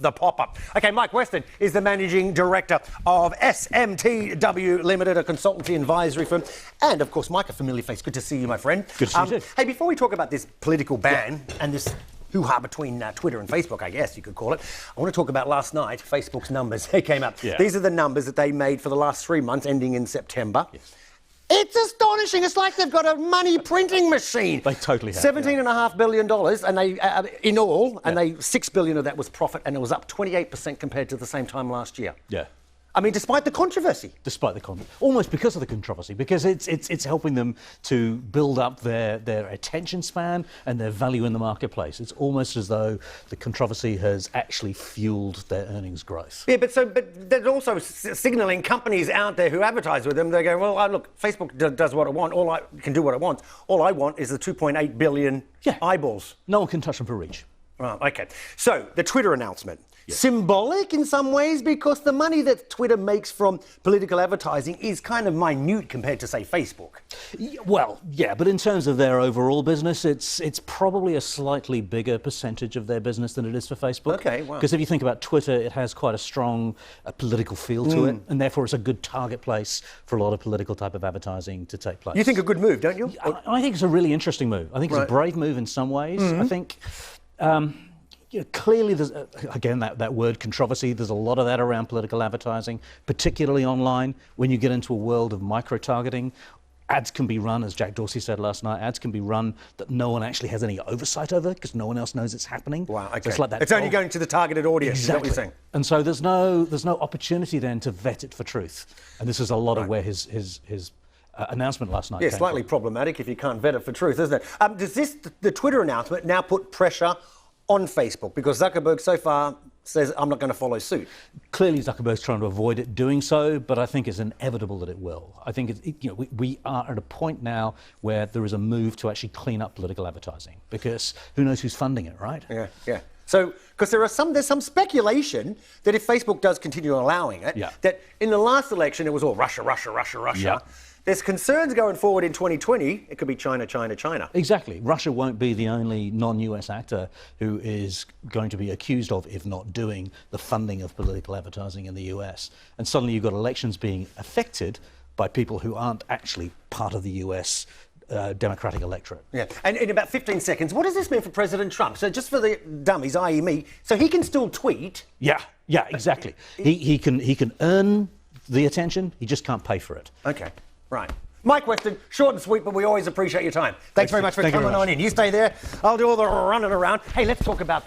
the pop-up. Okay, Mike Weston is the Managing Director of SMTW Limited, a consultancy advisory firm. And, of course, Mike, a familiar face. Good to see you, my friend. Good to see you too. Hey, before we talk about this political ban and this hoo-ha between Twitter and Facebook, I guess you could call it, I want to talk about last night, Facebook's numbers. They came up. Yeah. These are the numbers that they made for the last 3 months, ending in September. Yes. It's astonishing. It's like they've got a money printing machine. They totally have. $17.5 billion, and they in all, and they $6 billion of that was profit, and it was up 28% compared to the same time last year. Yeah. I mean, despite the controversy. Despite the controversy, almost because of the controversy, because it's helping them to build up their attention span and their value in the marketplace. It's almost as though the controversy has actually fueled their earnings growth. Yeah, but they're also signalling companies out there who advertise with them. They're going, well, look, Facebook does what it wants. All I can do what it wants. All I want is the 2.8 billion eyeballs. No one can touch them for reach. Right, okay. So, the Twitter announcement. Yes. Symbolic in some ways because the money that Twitter makes from political advertising is kind of minute compared to, say, Facebook. Well, yeah, but in terms of their overall business, it's probably a slightly bigger percentage of their business than it is for Facebook. Okay, wow. Because if you think about Twitter, it has quite a strong political feel to it, and therefore it's a good target place for a lot of political type of advertising to take place. You think a good move, don't you? I think it's a really interesting move. I think it's a brave move in some ways. I think... clearly, there's, again, that word controversy, there's a lot of that around political advertising, particularly online. When you get into a world of micro-targeting, ads can be run, as Jack Dorsey said last night, ads can be run that no one actually has any oversight over because no one else knows it's happening. Wow, okay. So it's like that. It's only going to the targeted audience, exactly. Is that what you're saying? And so there's no opportunity then to vet it for truth. And this is a lot of where his announcement last night. Yeah, slightly problematic if you can't vet it for truth, isn't it? Does the Twitter announcement now put pressure on Facebook? Because Zuckerberg so far says, I'm not going to follow suit. Clearly Zuckerberg's trying to avoid it doing so, but I think it's inevitable that it will. I think we are at a point now where there is a move to actually clean up political advertising, because who knows who's funding it, right? Yeah. So, because there's some speculation that if Facebook does continue allowing it, that in the last election it was all Russia. Yeah. There's concerns going forward in 2020. It could be China. Exactly. Russia won't be the only non-US actor who is going to be accused of, if not doing, the funding of political advertising in the US. And suddenly you've got elections being affected by people who aren't actually part of the US Democratic electorate. Yeah. And in about 15 seconds, what does this mean for President Trump? So just for the dummies, i.e. me, so he can still tweet? Yeah, exactly. He can earn the attention, he just can't pay for it. Okay. Right. Mike Weston, short and sweet, but we always appreciate your time. Thanks very much for coming on in. You stay there. I'll do all the running around. Hey, let's talk about this.